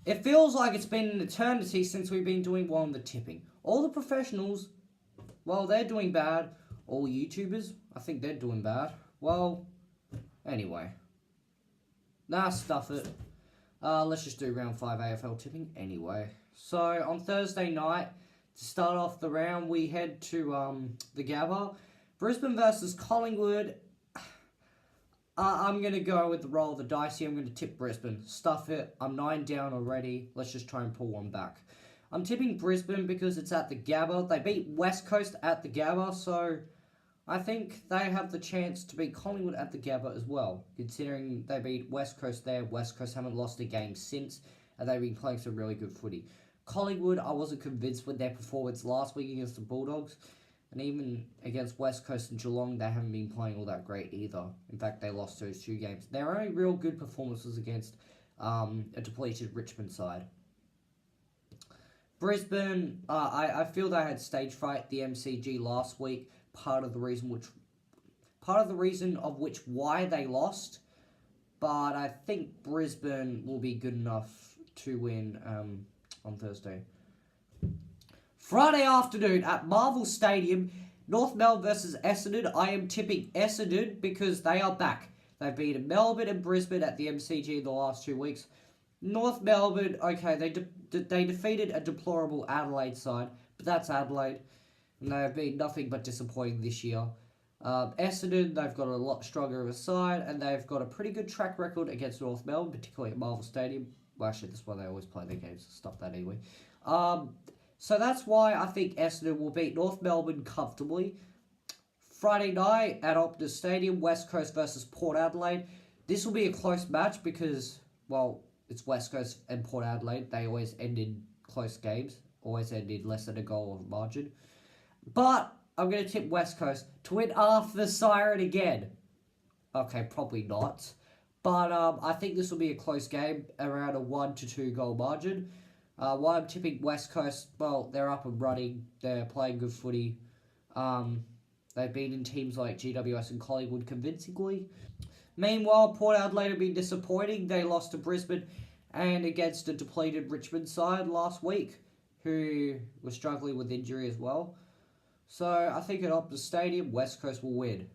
It feels like it's been an eternity since we've been doing well on the tipping. All the professionals, well, they're doing bad. All YouTubers, I think they're doing bad. Well, anyway. Nah, stuff it. Let's just do round 5 AFL tipping anyway. So, on Thursday night, to start off the round, we head to the Gabba. Brisbane versus Collingwood. I'm going to go with the roll of the dice here. I'm going to tip Brisbane. Stuff it. I'm 9 down already. Let's just try and pull one back. I'm tipping Brisbane because it's at the Gabba. They beat West Coast at the Gabba, so I think they have the chance to beat Collingwood at the Gabba as well, considering they beat West Coast there. West Coast haven't lost a game since, and they've been playing some really good footy. Collingwood, I wasn't convinced with their performance last week against the Bulldogs. And even against West Coast and Geelong, they haven't been playing all that great either. In fact, they lost those 2 games. Their only real good performances against a depleted Richmond side. Brisbane, I feel they had stage fright the MCG last week. Part of the reason of which why they lost. But I think Brisbane will be good enough to win on Thursday. Friday afternoon at Marvel Stadium, North Melbourne versus Essendon. I am tipping Essendon because they are back. They've beaten Melbourne and Brisbane at the MCG in the last 2 weeks. North Melbourne, okay, they defeated a deplorable Adelaide side, but that's Adelaide, and they have been nothing but disappointing this year. Essendon, they've got a lot stronger of a side, and they've got a pretty good track record against North Melbourne, particularly at Marvel Stadium. Well, actually, that's why they always play their games, so stop that anyway. So that's why I think Essendon will beat North Melbourne comfortably. Friday night at Optus Stadium, West Coast versus Port Adelaide. This will be a close match because, well, it's West Coast and Port Adelaide. They always end in close games. Always end in less than a goal of margin. But I'm going to tip West Coast to win after the siren again. Okay, probably not. But I think this will be a close game, around a 1 to 2 goal margin. Why I'm tipping West Coast, well, they're up and running. They're playing good footy. They've beaten teams like GWS and Collingwood convincingly. Meanwhile, Port Adelaide have been disappointing. They lost to Brisbane and against a depleted Richmond side last week, who was struggling with injury as well. So I think at Optus Stadium, West Coast will win.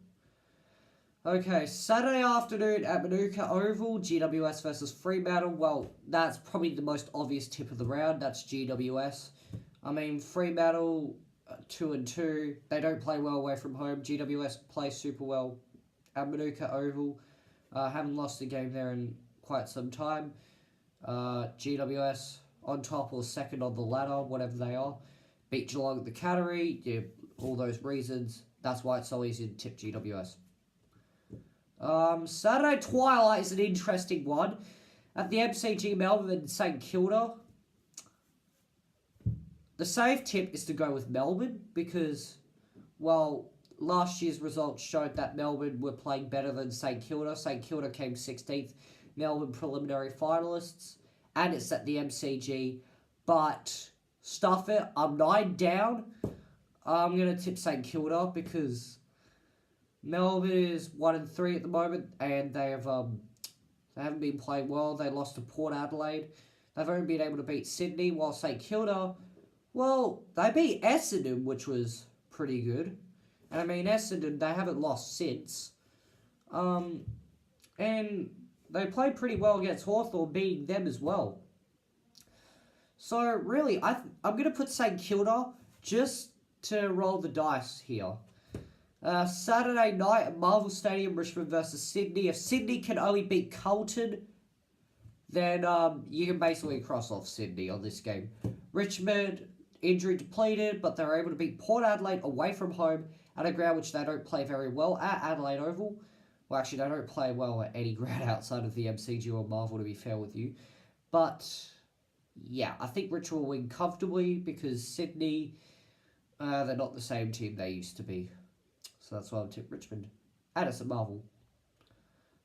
Okay, Saturday afternoon at Manuka Oval, GWS versus Fremantle. Well, that's probably the most obvious tip of the round. That's GWS. I mean, Fremantle, 2-2. They don't play well away from home. GWS play super well at Manuka Oval. Haven't lost a game there in quite some time. GWS on top or second on the ladder, whatever they are. Beat Geelong at the Cattery. Yeah, all those reasons. That's why it's so easy to tip GWS. Saturday Twilight is an interesting one. At the MCG Melbourne and St Kilda. The safe tip is to go with Melbourne because, well, last year's results showed that Melbourne were playing better than St Kilda. St Kilda came 16th, Melbourne preliminary finalists, and it's at the MCG. But stuff it, I'm 9 down. I'm going to tip St Kilda because Melbourne is 1-3 at the moment, and they haven't been playing well. They lost to Port Adelaide. They've only been able to beat Sydney, while St Kilda, well, they beat Essendon, which was pretty good. And I mean, Essendon, they haven't lost since. And they played pretty well against Hawthorn, beating them as well. So really, I'm going to put St Kilda just to roll the dice here. Saturday night at Marvel Stadium, Richmond versus Sydney. If Sydney can only beat Carlton, then you can basically cross off Sydney on this game. Richmond, injury depleted, but they're able to beat Port Adelaide away from home at a ground which they don't play very well at Adelaide Oval. Well, actually, they don't play well at any ground outside of the MCG or Marvel, to be fair with you. But, yeah, I think Richmond will win comfortably because Sydney, they're not the same team they used to be. So that's why I'll tip Richmond. And it's at Marvel.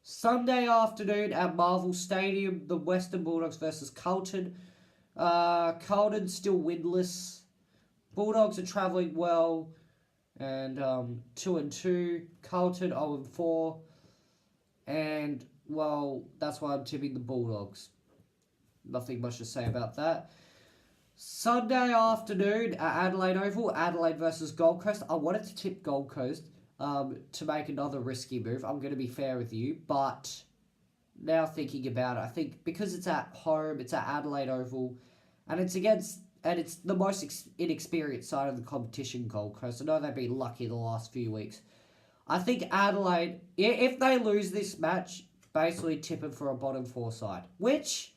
Sunday afternoon at Marvel Stadium, the Western Bulldogs versus Carlton. Carlton still winless. Bulldogs are travelling well. And 2-2. Carlton 0-4. And, well, that's why I'm tipping the Bulldogs. nothing much to say about that. Sunday afternoon at Adelaide Oval, Adelaide versus Gold Coast. I wanted to tip Gold Coast to make another risky move. I'm going to be fair with you, but now thinking about it, I think because it's at home, it's at Adelaide Oval, and it's the most inexperienced side of the competition, Gold Coast. I know they've been lucky the last few weeks. I think Adelaide, if they lose this match, basically tip them for a bottom 4 side, which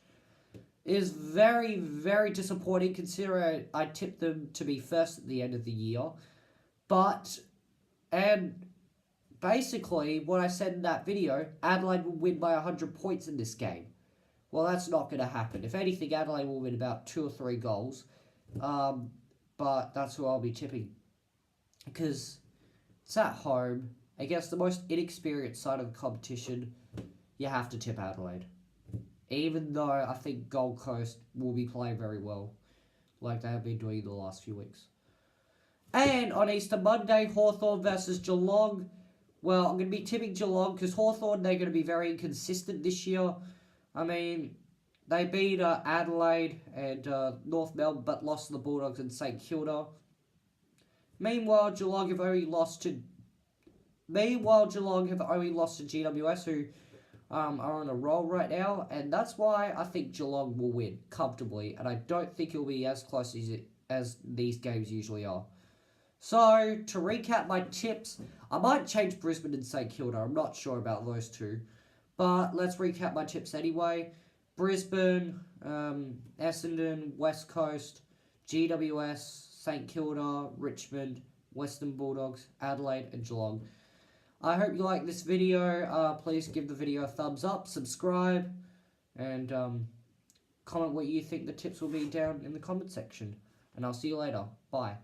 is very, very disappointing considering I tipped them to be first at the end of the year. And basically, what I said in that video, Adelaide will win by 100 points in this game. Well, that's not going to happen. If anything, Adelaide will win about 2 or 3 goals. But that's who I'll be tipping. Because it's at home. Against the most inexperienced side of the competition, you have to tip Adelaide. Even though I think Gold Coast will be playing very well, like they have been doing the last few weeks. And on Easter Monday, Hawthorn versus Geelong. Well, I'm going to be tipping Geelong because Hawthorn, they're going to be very inconsistent this year. I mean, they beat Adelaide and North Melbourne, but lost to the Bulldogs and St Kilda. Meanwhile, Geelong have only lost to GWS, who are on a roll right now, and that's why I think Geelong will win comfortably, and I don't think it'll be as close as these games usually are. So, to recap my tips, I might change Brisbane and St Kilda. I'm not sure about those two, but let's recap my tips anyway. Brisbane, Essendon, West Coast, GWS, St Kilda, Richmond, Western Bulldogs, Adelaide, and Geelong. I hope you like this video. Please give the video a thumbs up, subscribe, and comment what you think the tips will be down in the comment section. And I'll see you later. Bye.